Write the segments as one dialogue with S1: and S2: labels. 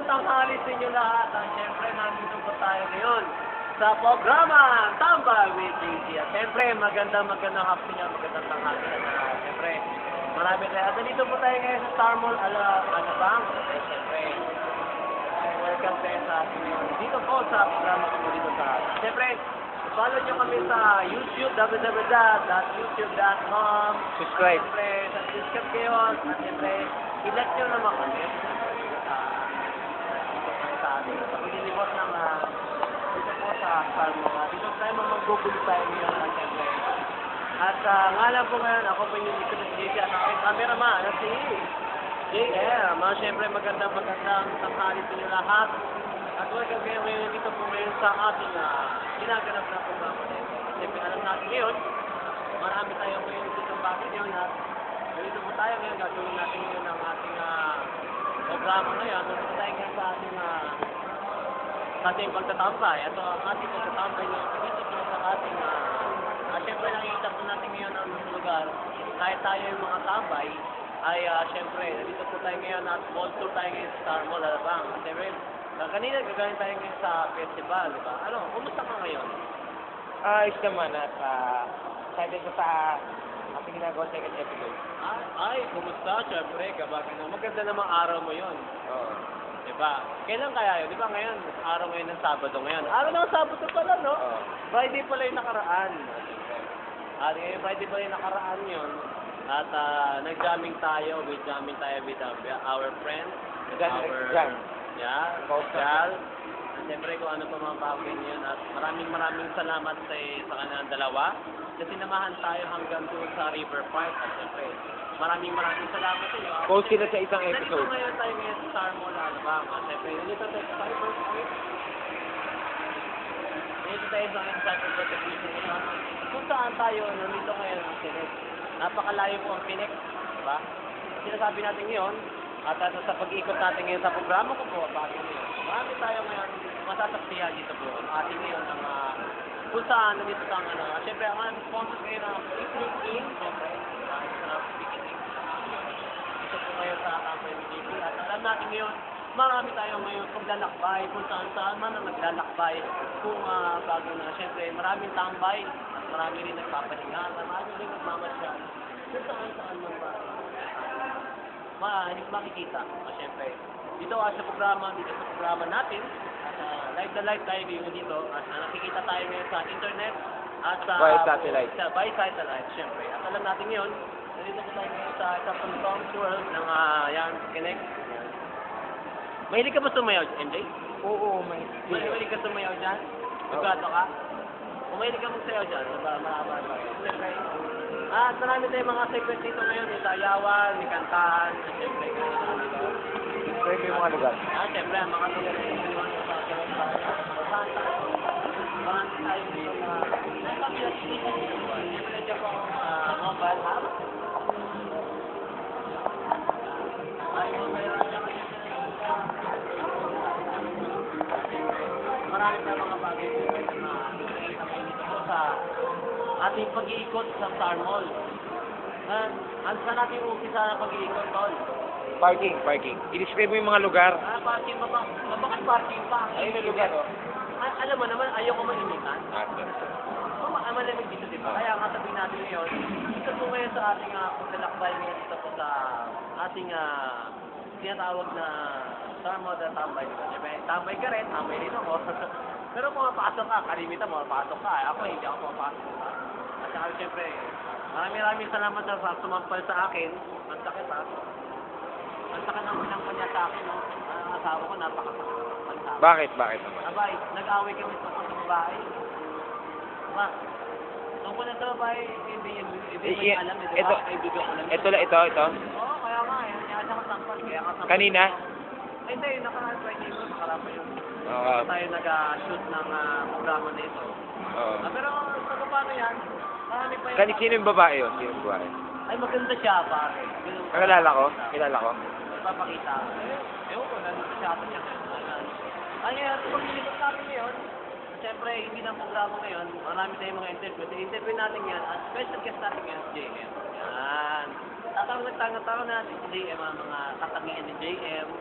S1: tanghali sa inyo lahat. Siyempre, nandito po tayo ngayon sa programa Tambay with JC. At siyempre, magandang hapon niya, magandang tanghali na. Siyempre, marami tayo. At dito po tayo ngayon sa Star Mall, Alabang. At siyempre, welcome tayo sa atin ngayon. Dito po sa programa ko dito sa siyempre, follow nyo kami sa YouTube, www.youtube.com.
S2: Subscribe.
S1: Siyempre, subscribe kayo. At siyempre, i-like nyo naman kami. Sa paglilibot ng dito po sa Star Mall. Dito tayo mag-google tayo ngayon. Siyempre. At nga lang po ngayon, ako po yung dito si JC at aking cameraman na si JM. Siyempre, magandang tanghali po niyo lahat. At welcome kayo ngayon dito po ngayon sa ating ginaganap na programa na ito. Siyempre, alam natin ngayon, marami tayo ngayon dito bakit yun at dito po tayo ngayon, gagawin natin ngayon ang ating programa ngayon. Dito po tayo ngayon sa ating pagtatambay. Ito ang ating pagtatambay ngayon dito po sa ating siyempre, nakikita po natin ngayon ang lugar. Kahit tayo yung mga tambay, ay siyempre, dito po tayo ngayon at mall tour tayo ngayon sa Star Mall, Alabang. Siyempre, kanina gagawin tayo ngayon sa festival, di ba? Ano, kumusta ka ngayon?
S2: Ayos naman at excited ko sa ating ginagawa sa second episode.
S1: Ay, kumusta? Siyempre, kabagay na. Maganda namang araw mo yon.
S2: Oo.
S1: Di ba? Kailan kaya yun? Di ba ngayon, araw ngayon ng Sabado ngayon. Araw ng Sabado pala, no?
S2: Oo.
S1: Friday pala yung nakaraan. At ngayon, Friday pala yung nakaraan yun. At nag-jamming tayo with our friends.
S2: Jam.
S1: Yeah, Gal. At siyempre kung ano pa mga bagay yun. At maraming salamat sa kanilang dalawa. Kasi sinamahan tayo hanggang doon sa River Park. At siyempre, maraming salamat sa inyo.
S2: Post sila sa isang
S1: Nandito
S2: episode.
S1: ngayon tayo ngayon sa Star Mall, Alabang. At siyempre, nandito tayo sa River Park. Nandito tayo sa Cyber Protection. Kung saan tayo, nandito ngayon ang Phoenix. Napakalayo po ang Phoenix. Diba? Sinasabi natin ngayon, at sa pag-iikot natin ngayon sa programa ko po, bakit ngayon? Marami tayo ngayon masasaksihan dito po. Ang ating ngayon, kung saan nandito sa siyempre, ang sponsor ngayon ng Picnic Inn. Siyempre, dito po ngayon sa Tambay with JC. At alam natin ngayon, marami tayo ngayon paglalakbay, kung saan man ang naglalakbay. Kung bago na, siyempre, maraming tambay. At marami rin nagpapahinga. Marami rin nagmamasyal. Kung saan man ba. Makikita. Siyempre, dito sa programa natin, at live na live tayo ngayon dito, at nakikita tayo ngayon sa internet, at sa by satellite, siyempre. At alam natin ngayon, nandito po tayo ngayon sa Tom's World ng Connect. Mahilig ka ba sumayaw, MJ?
S2: Oo, may.
S1: Mahilig ka sumayaw dyan? Nagbato ka? Kung mahilig ka magsayaw dyan, malaman ba? Siyempre, at marami tayong mga segment dito ngayon, may sayawan, may kantahan, at siyempre,
S2: Pwede yung mga lugar.
S1: siyempre, ang mga lugar na yung mga sa marami tayo dito na siyempre, nandiyan po ang mobile app. Marami tayong mga bagay dito na nakikita kayo dito po sa ating pag-iikot sa Star Mall. Saan natin umpisa ng pag-iikot, Tol?
S2: Parking. I-describe mo yung mga lugar.
S1: Parking ba? Bakit parking pa?
S2: Ayun yung lugar, oh.
S1: Alam mo naman, ayoko mainitan. Malamig dito, di ba? Kaya nga sabihin natin ngayon, dito po ngayon sa ating paglalakbay ngayon dito po sa ating tinatawag na Star Mall na tambay. Siyempre, tambay ka rin, tambay rin ako. Pero kung mapasok ka, kalimitan mo, mapasok ka. Ako, hindi ako mapasok. At saka, siyempre, maraming salamat sa sumampal sa akin. Ang sakit, ha? Ang sakit ng unang kanya sa akin, no? Ang asawa ko, napakasakit.
S2: Bakit naman?
S1: Abay, nag-away kami sa babae. Diba? Tungkol na sa babae, hindi mo alam.
S2: Ito.
S1: Oo, kaya nga, kaya siya kasampal.
S2: Kanina?
S1: Ay, hindi, nakaraan yun.
S2: Oo.
S1: Tayo nag-shoot ng programa na ito.
S2: Oo.
S1: Pero sa paano yan, marami pa yun.
S2: Sino yung babae yun?
S1: Ay, maganda siya, pare.
S2: Kilala ko.
S1: Papakita. Ewan ko, nandito siya ako niya. Ay, kung nilipot natin ngayon, siyempre, hindi ng programa ngayon, marami tayong mga interview. I-interview natin yan, at special guest natin ngayon, JM. Yan. Tatawag natin si JM, ang mga katangian ni JM.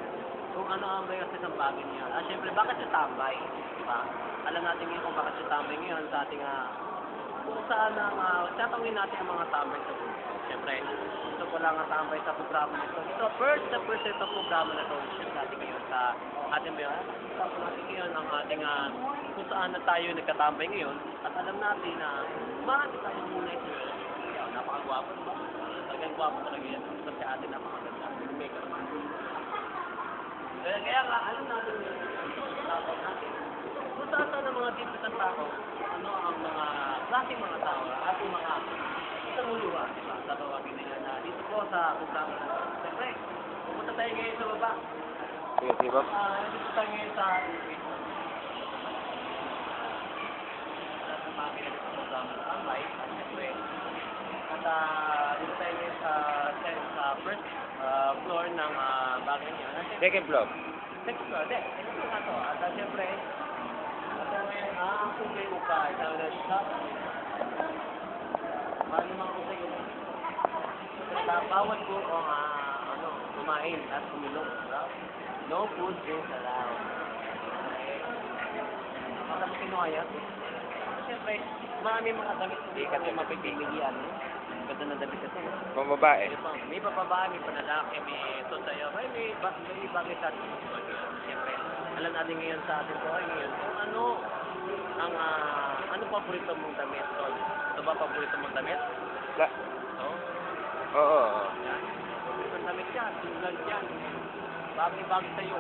S1: kung ano ang may kasi ng bagay niya. At syempre, bakit siya tambay? Diba? Alam natin ngayon kung bakit siya tambay ngayon sa ating kung saan tatawin natin ang mga tambay sa mundo. Syempre, gusto ko lang ang tambay sa programa nito. Ito, first na percent ng programa na ito, share natin ngayon sa ating mga, tapos natin ngayon ang ating kung saan na tayo nagkatambay ngayon, at alam natin na marami tayong muna ito. Napakagwapo, diba? Talagang gwapo talaga yan. Kasi atin napakaganda. May karoon. Kaya nga, alam natin yun. Tapos natin. Kung saan ng mga tipo ng tao, ano ang mga klaseng mga tao, ating mga isanguluha, diba? Sa tawagin nila na dito po sa programa na ito. Siyempre, pumunta tayo ngayon sa baba.
S2: Sige, sige, Bob.
S1: Dito tayo ngayon sa ating Facebook. At ang mga pinagin sa programa na tambay, at siyempre, at dito tayo ngayon sa first floor ng bagay niya.
S2: Second floor.
S1: Second floor, second floor na to. At siyempre, ang kugay mo pa, sabi na siya, paano mga kugay mo? Bawal po ang kumain at kumilong. No food drinks allowed. Alam mo kinuha yan? Siyempre, marami mga damit, hindi kasi mapipilian. Ganda na damit ito.
S2: Pang babae.
S1: May babae, may panalaki, may ito sa'yo. May bagay sa atin. Siyempre, alam natin ngayon sa atin po ngayon kung ano paborito mong damit, Tol? Ito ba paborito mong damit? No?
S2: Oo.
S1: Yan. Paborito mong damit yan. Tulad yan. Bagay-bagay sa'yo.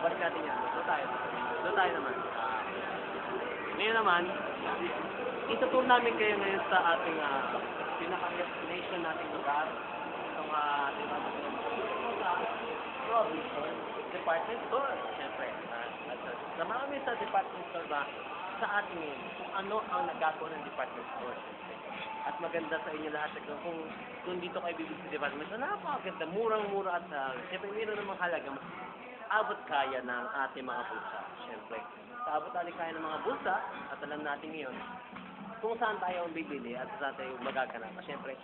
S1: Balik natin yan. Doon tayo naman. Ngayon naman, itutur namin kayo ngayon sa ating pinaka-destination nating lugar. Itong ating Robinson Department Store. Siyempre, sa marami sa department store ba, sa atin ngayon, kung ano ang nagagawa ng department store. At maganda sa inyo lahat kung dito kayo bibig sa department store, napakaganda, murang-mura at siyempre mayroon namang halaga, mas abot kaya ng ating mga bulsa. Siyempre, sa abot kaya ng mga bulsa, at alam natin ngayon, kung saan tayo ang bibili at saan tayo magaganap. Siyempre,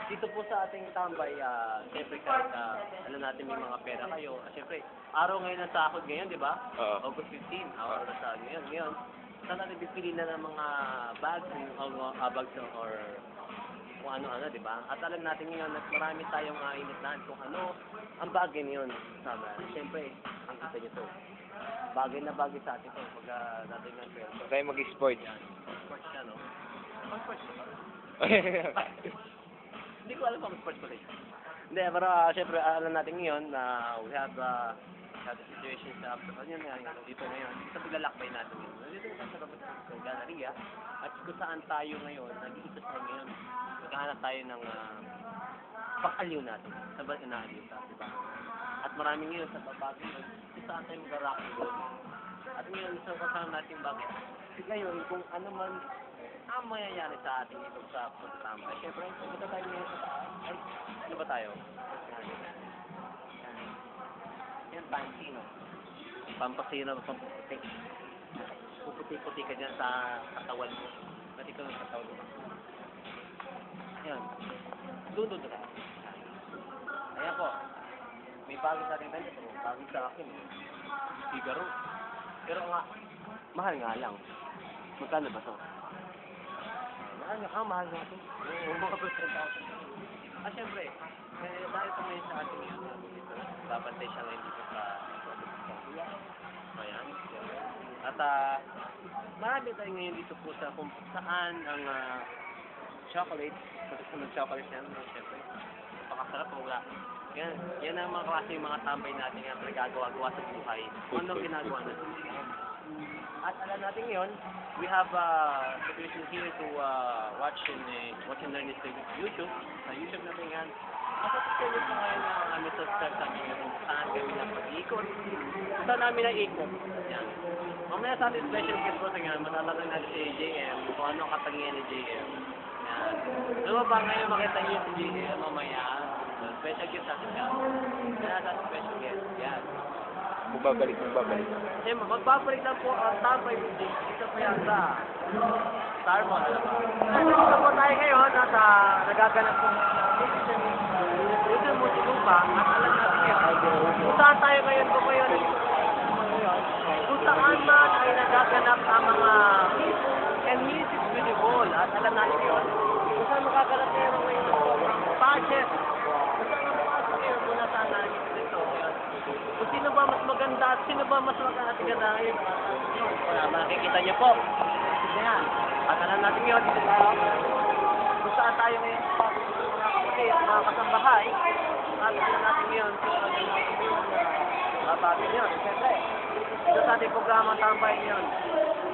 S1: dito po sa ating tambay, siyempre kahit alam natin may mga pera kayo. Siyempre, araw ngayon ng sahod ngayon, di ba? August 15, araw na sahod ngayon. Ngayon, saan natin bibili na ng mga bags or kung ano-ano, di ba? At alam natin ngayon na marami tayong initahan kung ano ang bagay niyon. Siyempre, ang kita nyo to. Bagay na bagay sa atin to. Pag natin ng pera.
S2: Tayo mag-sport.
S1: Sports siya, no? Sports siya. Hindi ko alam kung sports ko rin. Hindi, pero syempre alam natin ngayon na we have the situation sa yun dito ngayon. Sa paglalakbay natin ngayon. Dito sa labas ng galleria at kung saan tayo ngayon, nag-iikot tayo ngayon. Maghahanap tayo ng pang-aliw natin. Sa ba't inaaliw tayo, di ba? At marami ngayon sa babagi ngayon, kung saan tayo mag-rock and roll. At ngayon, sa kasama natin bakit? Ngayon, kung ano man ang mangyayari sa ating ito sa pagtatama. Siyempre, pumunta tayo ngayon sa taas. Ay, ano ba tayo? Yan, Pampasino. Pampasino, pampuputi. Puputi-puti ka dyan sa katawan mo. Pati ko ng katawan mo. Yan. Doon ka. Ayan po. May bago sa ating ganito. Bago sa akin. Figaro. Pero nga, mahal nga lang. Magkano ba ito? Mahal nga ito. Mga %1,000. Siyempre, dahil ito ngayon sa ating yun, babantay siya ngayon dito sa ayan. At marami tayo ngayon dito po sa kung saan ang chocolate. Kasi ng chocolate yan, siyempre. Pakasarap po wala. Yan ang mga klase yung mga tambay natin yung nagagawa-gawa sa buhay. Kung anong ginagawa natin. At alam natin ngayon, we have situation here to watch and learn this YouTube. Sa YouTube natin yan. At patuloy po ngayon ang aming subscribe sa amin kung saan kami na pag-iikot. Saan namin na-ikot. Yan. Mamaya sa ating special guest po sa ngayon, matatanong natin si JM kung ano ang katangian ni JM. Yan. Ano ba ngayon makita niyo si JM mamaya? Special guest natin yan. Yan natin special guest. Yan.
S2: Magbabalik.
S1: Kasi magbabalik lang po ang tambay music. Ito po yan sa Starmon. Ito po tayo ngayon at nagaganap po dito sa Musilupa at alam natin Kung saan tayo ngayon ko ngayon, kung saan man ay nagaganap ang mga and music beautiful. At alam natin yun, kung saan makaganap ngayon ang mga pageant. Kung saan makakasok ngayon kung nasaan natin ito. Kung sino ba mas maganda at sino ba mas maganda ngayon. Makikita niyo po. Yan. At alam natin yun, dito tayo. Kung saan tayo ngayon, mga kapatid, mga kasambahay. At alam natin yun, kung ano yung babagin yun. Siyempre, ito sa ating programa tambay yun.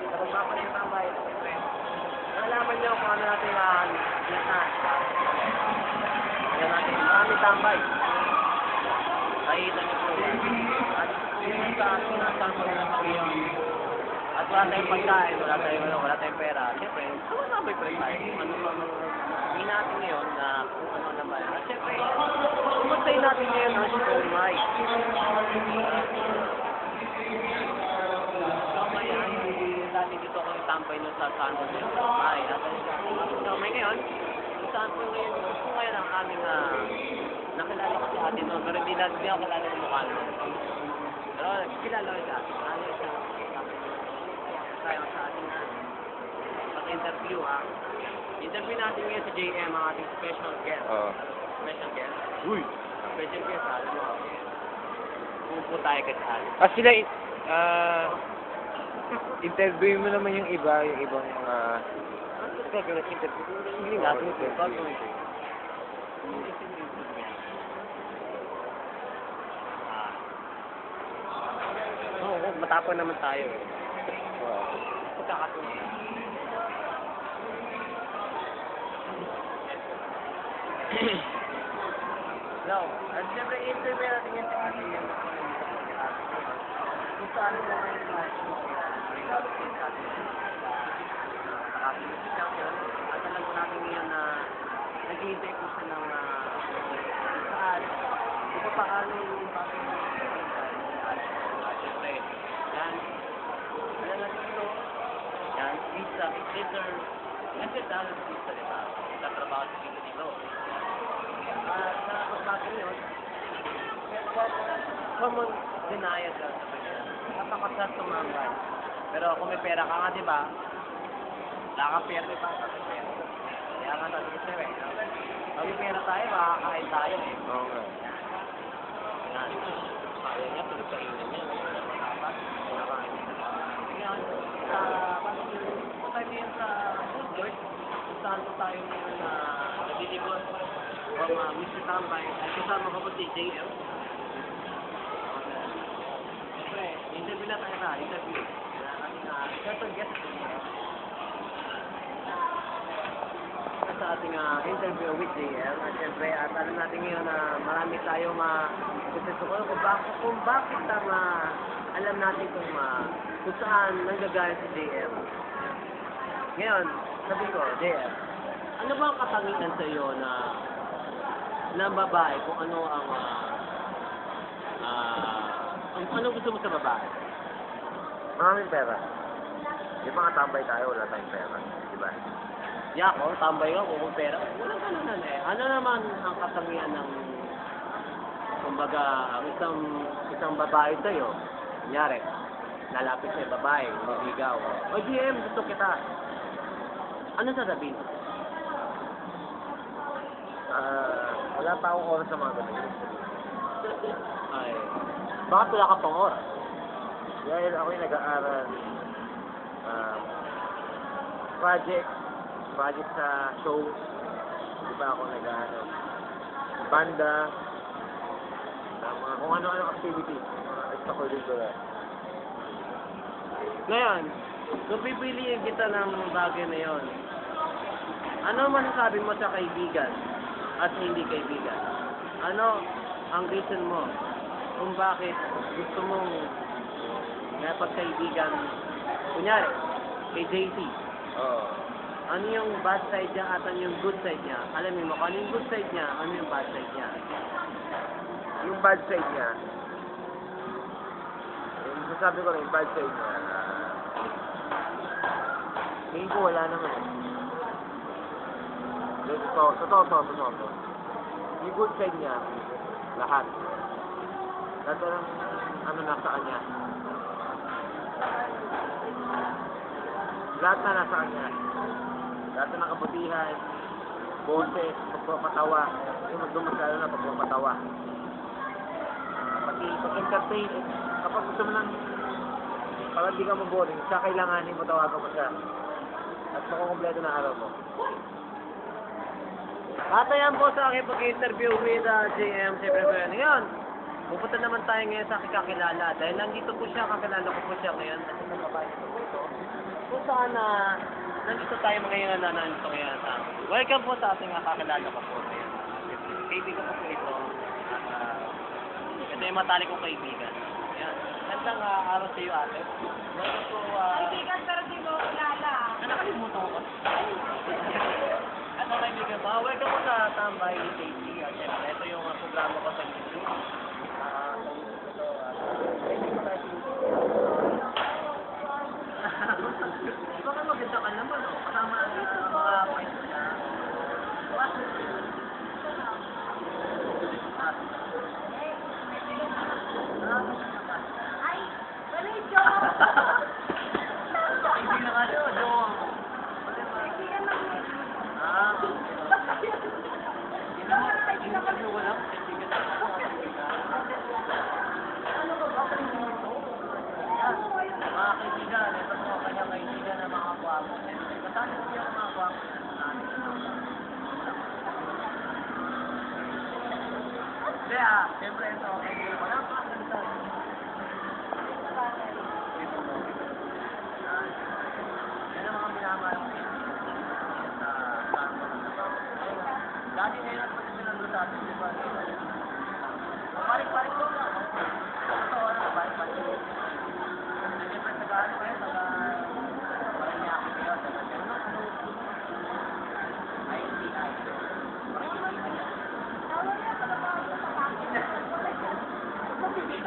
S1: Sa programa ng tambay, siyempre. Nalaman nyo kung ano natin yan na. Yan natin, marami tambay. Nakikita niyo po yan. At yun sa sinasama na kami yun. At wala tayong pagkain, wala tayong pera. Siyempre, wala may pera tayo. Ano ba hindi natin ngayon na kung ano naman. At siyempre, pumatay natin ngayon ang Siomay. Siomay yan. Dati dito ako nagtampay nun sa San Jose. Siomay. At Siomay ngayon, saan po ngayon ang aming nakilala ko si ate noon. Pero hindi ako kilala ng mukha noon. Pero kilala ko siya. Ano siya? Tayo sa ating pag-interview interview natin ngayon si JM, ang ating special guest. Special guest.
S2: Uy!
S1: Special guest, alam mo. Pupo tayo kasal.
S2: Sila, interview mo naman yung ibang mga...
S1: Ano ka gano'n interview? Hindi natin ito. Bago ito. Oo, matapon naman tayo. Pagkakatuwa. No, at siyempre interview natin yung kasi yung kung saan mo kayo at alam ko natin ngayon na nag-iintay po siya ng saan kung paano yung papel at siyempre yan alam natin ito yan pizza kasi dahil pizza diba nagtatrabaho sa pizza dito sa pagbago yun common denial ka sa kanya napakasal tumambay pero kung may pera ka nga diba wala kang pera diba kaya nga sabi ko sa'yo pag may pera tayo makakain tayo
S2: Oo nga.
S1: yan kaya niya tulog sa inan niya dapat nakakain niya tayo ngayon sa food court kung saan po tayo ngayon na nagdilibot from Mr. Tambay at kasama ko po si JM. Siyempre, interview na tayo interview. Special guest sa ating interview with JM. At siyempre, at alam natin ngayon na marami tayong kututukoy kung bakit alam natin kung saan nanggagaya si JM. Ngayon, sabi ko, JM, ano ba ang katangian sa iyo na babae kung ano ang ano gusto mo sa babae?
S2: Maraming pera. Yung mga tambay tayo, wala tayong pera. Diba?
S1: Yako, tambay ka, kung pera. Wala ka naman eh. Ano naman ang katangian ng kumbaga, ang isang babae sa'yo, kunyari, lalapit sa'yo babae, niligaw. O GM, gusto kita. Ano sasabihin?
S2: Wala pa akong oras sa mga ganun.
S1: Ay, bakit wala ka pang oras?
S2: Dahil ako'y nag-aaral project sa show. Di ba ako nag-aaral banda, kung ano-ano activity, mga extracurricular.
S1: Ngayon, kung pipiliin kita ng bagay na yon, ano masasabi mo sa kaibigan at hindi kaibigan? Ano ang reason mo kung bakit gusto mong napagkaibigan? Kunyari, kay JC.
S2: Oo.
S1: Ano yung bad side niya at ano yung good side niya? Alamin mo, kung ano yung good side niya, ano yung bad side niya?
S2: Yung bad side niya, yung sasabi ko na yung bad side niya, tingin ko wala naman eh. Totoo. Yung good side niya, lahat. Lahat ng ano nasa kanya. Lahat na nasa kanya. Lahat na ng kabutihan, boses, pagpapatawa. Yung magdumasalo na pagpapatawa. Pati pag-entertain, kapag gusto mo lang, pag di ka mag-boring, siya kailanganin mo, tawagan mo siya. At makukumpleto na araw mo.
S1: At ayan po sa aking pag-interview with JM, siyempre po yan. Ngayon, pupunta naman tayo ngayon sa aking kakilala. Dahil nandito po siya, kakilala ko po siya ngayon. At sa babae ko po ito. Kung saan nandito tayo ngayon na nandito ngayon sa akin. Welcome po sa ating kakilala ko po. Ayan. Kaibigan ko po ito. Ito yung matalik kong kaibigan. Ayan. Gandang araw sa iyo, ate. Welcome po.
S3: Kaibigan pero di mo kilala.
S1: Nakalimutan ko. At kaibigan po. Welcome po sa Tambay Daily. At syempre, ito yung programa ko sa YouTube. Baka maganda ka naman, no? Kasama ang mga friends na.
S3: Ay, wala yung joke.
S1: Hindi na nga siya, Jong.
S3: Kaibigan lang mo.
S1: Hindi na kami walang kaibigan na ako. Mga kaibigan, ito po kanyang kaibigan na mga kwapo. Kasama po yung mga kwapo. Kaya, siyempre ito, kaibigan ko. Napakaganda. Yan ang mga minamahal ko. Dati ngayon at pati nandun sa atin, di ba? Parik-parik ko lang. Ito, parik-parik ko. Siyempre, taga-ano kayo, Paranaque kayo, ICI.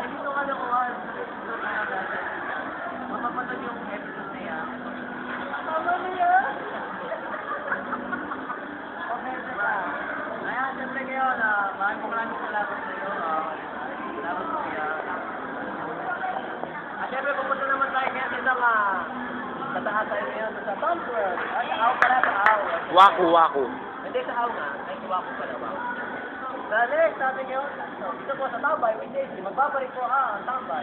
S1: Dito ka lang ko, mapapanood yung episode na yan.
S3: Tama niya.
S1: Okay, diba? Ayan, siyempre ngayon, maraming salamat sa iyo. Salamat po kaya. At siyempre, pupunta naman tayo ngayon sa isang tatahan tayo ngayon sa Tom's World. Ay, sa Aw pala, sa Aw.
S2: Waku.
S1: Hindi sa Aw nga, ay sa Waku pala, Waku. Dali, sabi niyo, dito po sa Tambay, with Daisy, magbabalik po ang Tambay.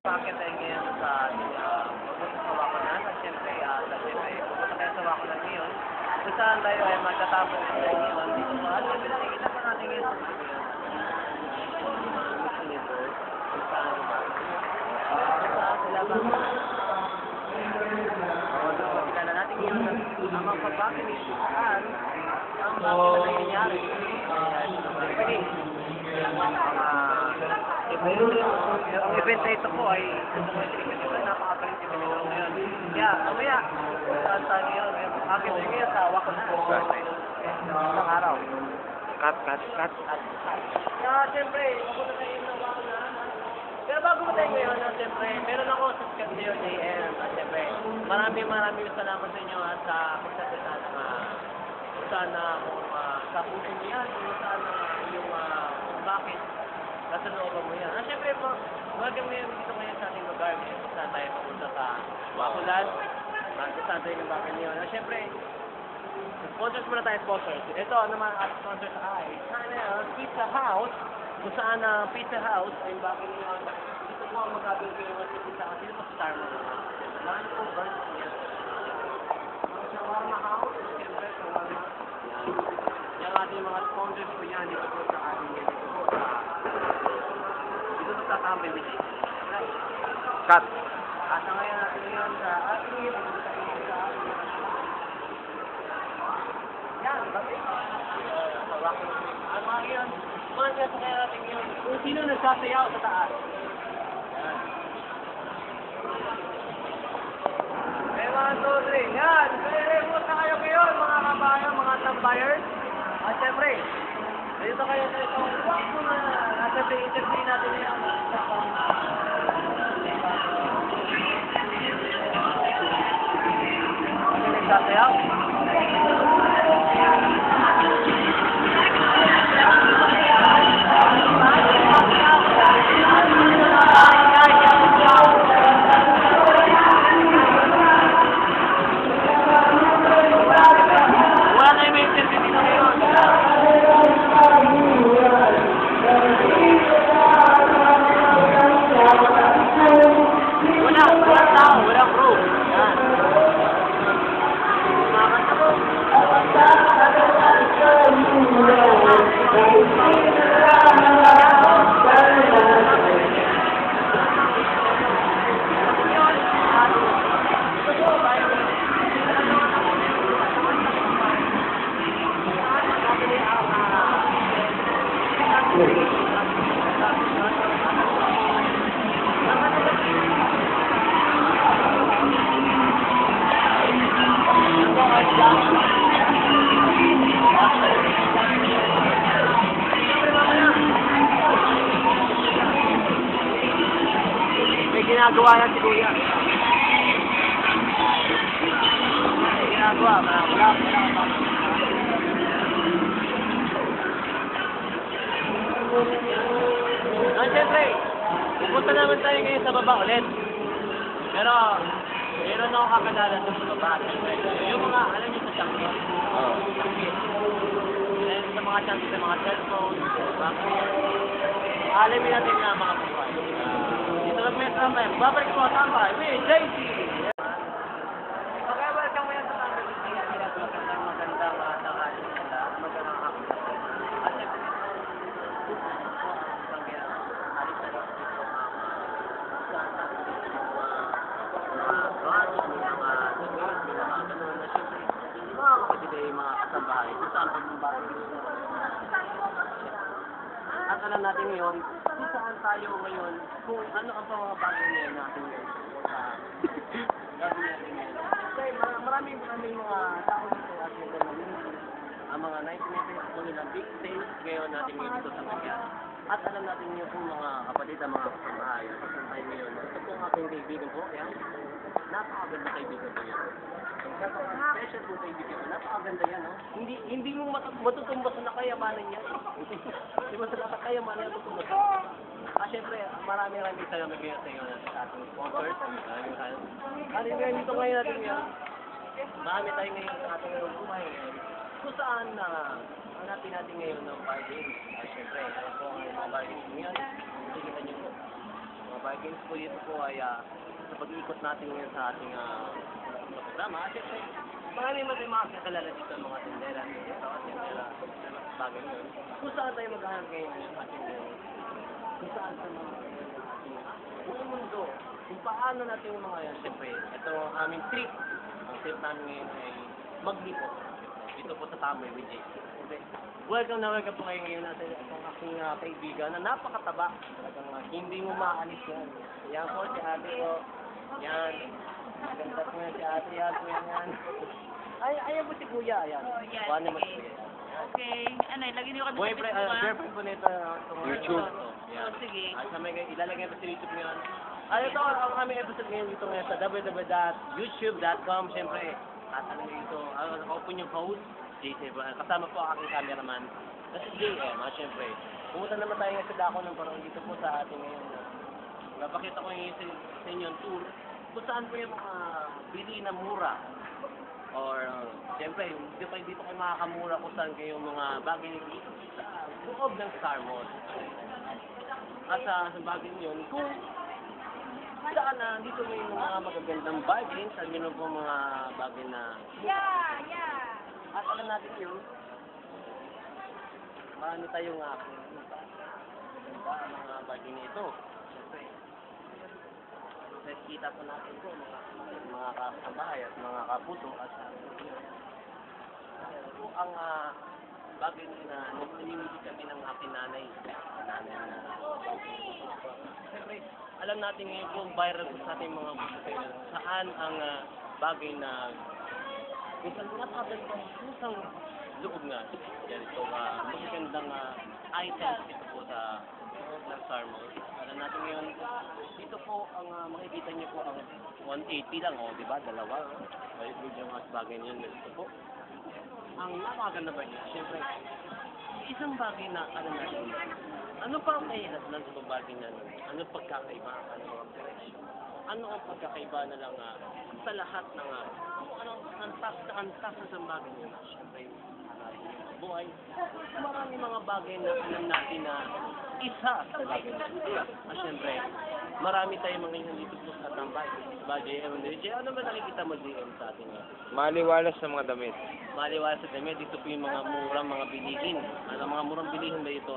S1: Bakit tayo ngayon sa pupunta sa Wakunan? At siyempre, pupunta tayo sa Wakunan ngayon. Kung saan tayo ay magtatapos tayo ngayon. Dito po, at siyempre, nakikita po natin ngayon sa video. Kung saan ba? Kung saan sila ba? Kilala natin ngayon ang mga pagbabalis saan ang bakit na nangyayari. Ang event na ito po ay napakagaling event ito ngayon. Kaya, mamaya, saan tayo ngayon? Akin tayo ngayon sa Wakunan. Isang araw.
S2: Cut.
S1: Kaya, siyempre, pupunta tayo sa Wakunan. Pero bago mo tayo ngayon, siyempre, meron ako subscribe sa iyo, JM. At siyempre, maraming salamat sa inyo at sa pagsasalita ng kung saan sa puso mo yan, kung saan yung bakit nasa looban mo yan. At syempre po, welcome ngayon dito ngayon sa ating lugar. Kung saan tayo papunta sa Wakulan. Kung saan tayo ng bakit ngayon. At syempre, sponsors muna tayo, sponsors. Ito naman ang sponsors ay Pizza House. Kung saan Pizza House ay bakit ngayon. Dito po ang magkabili kayo ng pizza kasi dito po Star mo naman. Marami po burns niya. Ang Shawarma House, syempre, Shawarma. Yan ating mga sponsors po yan dito po sa ating dito po sa Tambay with Daisy.
S2: Cut.
S1: At ngayon natin ngayon sa ating yan, babi. Sa Rocky. Ang mga ngayon, mga kaya natin ngayon, kung sino nagsasayaw sa taas. Yan. May mga totally. Yan. Kaya na kayo ngayon, mga kabayan, mga tambayers. At syempre, dito kayo sa itong wakbo na nasa interview natin ngayon. Ano nagsasayaw? May ginagawa yan si Kuya. May ginagawa. Wala. Siyempre, pupunta naman tayo ngayon sa baba ulit. Pero, meron ako kakilala doon sa baba. Yung mga, alam niyo sa champion. Then, sa mga champion, sa mga cellphone, alamin natin na mga buhay. Dito lang may tambay. Babalik ko ang tambay. Wait, JC! Okay, welcome mo yan sa tambay. Magandang tanghali sila. Magandang hapon. At siyempre, mga kasambahay, kung saan pagbabago. At alam natin ngayon, kung saan tayo ngayon, kung ano ang mga bagay na natin ngayon sa gagawin natin ngayon. Kasi maraming mga tao dito at mga ang mga 1990s po nilang big stage ngayon natin ngayon dito sa Manila. At alam natin ngayon kung mga kapatid ang mga kasambahay at kung tayo ngayon. Ito po ang aking kaibigan po, yan. Napakaganda kaibigan po yan. Special po kaibigan ko. Napakaganda yan, no? Hindi mo matutumbas na kayamanan niya. Hindi mo sa kayamanan niya matutumbas. Siyempre, maraming salamat ngayon sa iyo sa ating sponsors. Ngayon dito ngayon natin ngayon. Marami tayo ngayon sa ating buhay ngayon. Kung saan hanapin natin ngayon ng bargains. Siyempre, ano po ang mga bargains ngayon? Nakikita niyo po. Mga bargains po dito po ay sa pag-iikot natin ngayon sa ating programa. Siyempre, marami man tayo makakilala dito ang mga tindera. Bagay yun. Kung saan tayo maghahanap ngayon ng ating kung saan sa mga buong mundo. Kung paano natin yung mga yan. Siyempre, ito ang aming trip. Ang trip namin ngayon ay maglipo. Dito po sa Tambay with Jay. Welcome na welcome po kayo ngayon natin itong aking kaibigan na napakataba. Talagang hindi mo maalis yan. Yan po si ate ko. Yan. Maganda po yan si ate. Yan po yan. Ayan po si kuya. Ayan. Kuha naman si kuya.
S3: Okay. Ano, ilagay niyo kami
S1: Boyfriend, girlfriend po nito.
S2: YouTube.
S1: Yan.
S3: Sige.
S1: Ilalagay po sa YouTube ngayon. Ito ang aming episode ngayon dito ngayon sa www.youtube.com. Siyempre, at ano ito, ako po yung host, JC. Kasama po ang aking cameraman. Kasi JM, siyempre. Pumunta naman tayo ngayon sa Dako ng Parang dito po sa ating ngayon. Napakita ko yung sa inyo yung tour. Kung saan po yung mga bili na mura. Or, siyempre, dito kayo makakamura kung saan kayo mga bagay dito sa loob ng Star Mall. At sa bagay yun, kung saan na dito may mga magagandang bargains, at yun po mga bagay na
S3: Yeah.
S1: at alam natin yun, marami tayong mga bagay nito. Siyempre, nakikita po natin po mga kasambahay at mga kapuso at ito ang bagay na nanimili kami ng aking nanay. Nanay na siyempre, alam natin ngayon kung viral sa ating mga buso saan ang bagay na isang napakagandang pusang loob nga. Yan ito, magagandang items ito po sa ng Star Mall. Alam natin ngayon, dito po ang makikita niyo po ang 180 lang, di ba? Dalawa. Medyo mas bagay niyo dito po. Ang napakaganda ba niya? Siyempre, isang bagay na alam natin. Ano pa ang kahilas lang sa bagay na ano pagkakaiba? Ano ang pagkakaiba na lang sa lahat ng ano ang antas sa bagay niya? Siyempre, buhay. Maraming mga bagay na alam natin na isa sa bagay niya. Siyempre, marami tayong mga nandito po sa Tambay. Ba, JM, ano ba nakikita mo JM sa ating
S2: Maliwalas sa mga damit.
S1: maliwala sa damit? Dito po yung mga murang mga bilihin. Ano mga murang bilihin ba ito?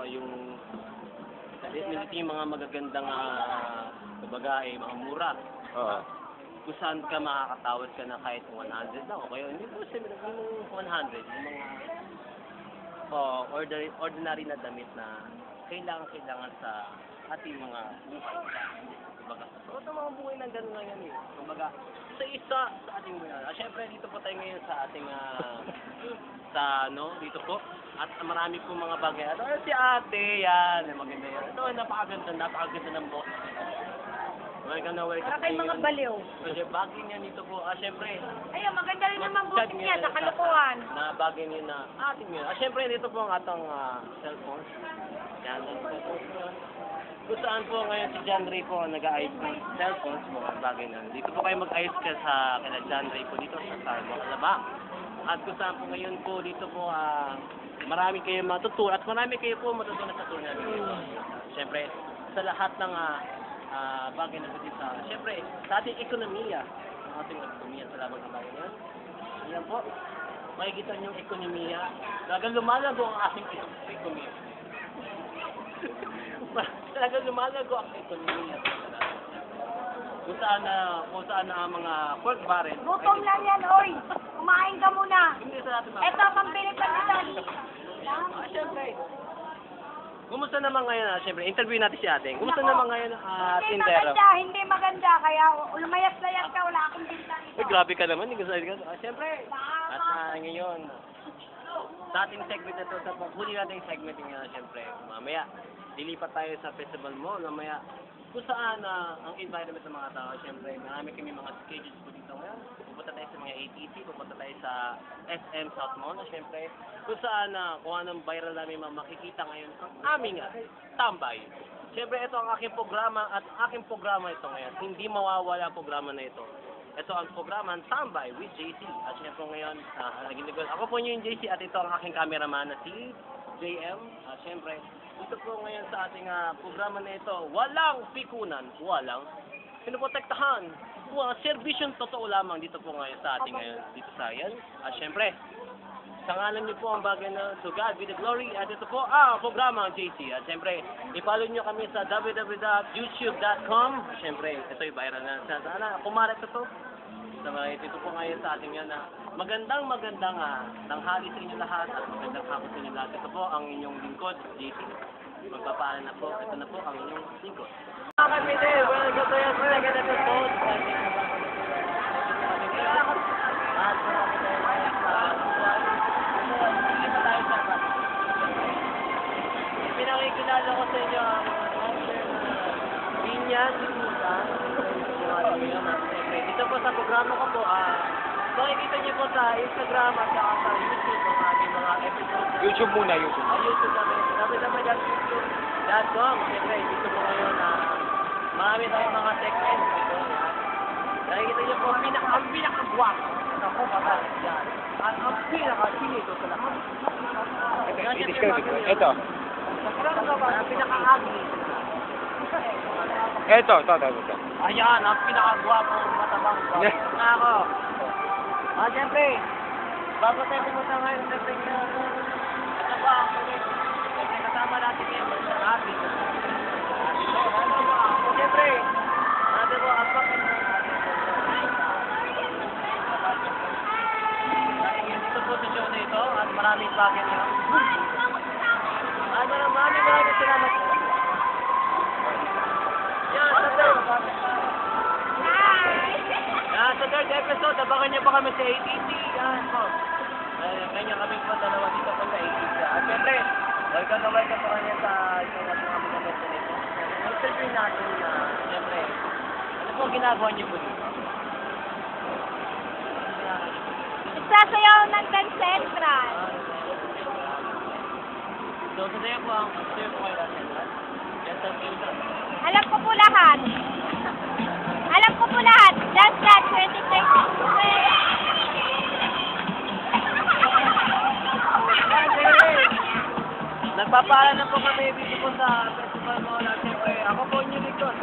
S1: Ito yung mga magagandang kumbaga mga mura.
S2: Oo.
S1: Kung saan ka makakatawad ka na kahit 100 lang. O kaya hindi po sila yung 100. Yung mga ordinary na damit na kailangan sa ating mga buhay. Kumbaga, so ito mga buhay ng ganun ngayon eh. Kumbaga, sa isa sa ating buhay. Siyempre, dito po tayo ngayon sa ating, dito po. At marami po mga bagay. Ito si ate, yan. Maganda yan. Ito, napakaganda ng boss. Welcome na welcome.
S3: Para kay mga baliw.
S1: Kasi bagay niya dito po. Siyempre,
S3: Ayun, maganda rin naman buti niya, nakalukuhan.
S1: na bagay niya na ating yun. Siyempre, dito po ang atong cellphone. Yan, cellphone yun. Kung saan po ngayon si John Ray po nag-ayos ng cellphones, mga bagay na. Dito po kayo mag-ayos ka sa kila John Ray po dito sa Starbucks, Alabang. At kung saan po ngayon po dito po, marami kayo matutunan at marami kayo po matutunan sa tour namin dito. Siyempre, sa lahat ng bagay na dito siyempre, sa ating ekonomiya, sa ating ekonomiya, salamat sa bagay na yan. Yan po, makikita niyo yung ekonomiya, talagang lumalago ang ating ekonomiya. Talagang lumalago ang ekonomiya. Kung saan ang mga pork barrel.
S3: Gutom lang yan, oy. Kumain ka muna.
S1: Hindi sa natin
S3: Eto, pambili pa kita.
S1: Siyempre. Kumusta naman ngayon? Siyempre, interview natin si ate. Kumusta naman ngayon Tindero?
S3: Hindi maganda. Kaya lumayas-layas ka, wala akong binta
S1: Uy,
S3: dito.
S1: grabe ka naman. Siyempre. At ngayon, sa ating segment na ito, sa huli natin yung segment nga, siyempre, mamaya, lilipat tayo sa festival mo, mamaya, kung saan ang environment ng mga tao, siyempre, marami kami mga schedules po dito ngayon. Pupunta tayo sa mga ATC, pupunta tayo sa SM South Mall, siyempre, kung saan kung anong viral namin makikita ngayon ang aming tambay. Siyempre, ito ang aking programa at aking programa ito ngayon. Hindi mawawala ang programa na ito. Ito ang programa ng Tambay with JC. At siyempre ngayon, ako po yung JC at ito ang aking cameraman na si JM. At siyempre, ito po ngayon sa ating programa na ito, walang pikunan, walang pinoprotektahan. Serbisyong totoo lamang dito po ngayon sa ating ngayon, dito sa yan. At siyempre, sa ngalan niyo po ang bagay na to God be the glory. At ito po ang programa ng JC. At siyempre, i-follow niyo kami sa www.youtube.com. Siyempre, ito'y viral na. Sana, kumalat ito. Ito po ngayon sa ating yan na magandang tanghali sa inyo lahat at magandang hapon sa inyo lahat. Ito po ang inyong lingkod, JC. Magpapaalam na po. Ito na po ang inyong lingkod. Mga kapite, welcome to your second episode. Pinakikilala ko sa inyo ang master na Linya Simuta. Dito po sa programa ko po, makikita niyo po sa Instagram at saka sa YouTube ang ating mga episodes.
S2: YouTube muna, YouTube.
S1: YouTube namin. youtube.com. Siyempre, dito po ngayon, marami tayong mga segments. Ito, nakikita niyo po, ang pinakagwak. Ako, patay. Yan. At ang pinakasinito sa lahat.
S2: Ito.
S1: Ang pinaka-ugly.
S2: Ito.
S1: Ayan, ang pinakagwapo, matabang gwapo. Na ako. Siyempre, bago tayo pumunta ngayon sa segment, ito ba ang siyempre, kasama natin ngayon sa ating. Siyempre, natin po ang pakin ng ating. Dito po sa show na ito at maraming pakin nyo. Maraming salamat po. Sa third episode, abangan niyo pa kami sa ATC. Yan po. Ganyan kami po dalawa dito po sa ATC. At siyempre, welcome pa kanya sa isang natin kami na destination. Interview natin na, siyempre, ano po ginagawa niyo po dito?
S3: Nagsasayaw ng Grand Central.
S1: So, sasayo po ang sasayo po kayo natin. Gentle Kingdom.
S3: Alam ko po lahat. That's that 2030.
S1: Nagpapaalam na po kami dito po sa Festival Mall. Siyempre, ako po yung likod.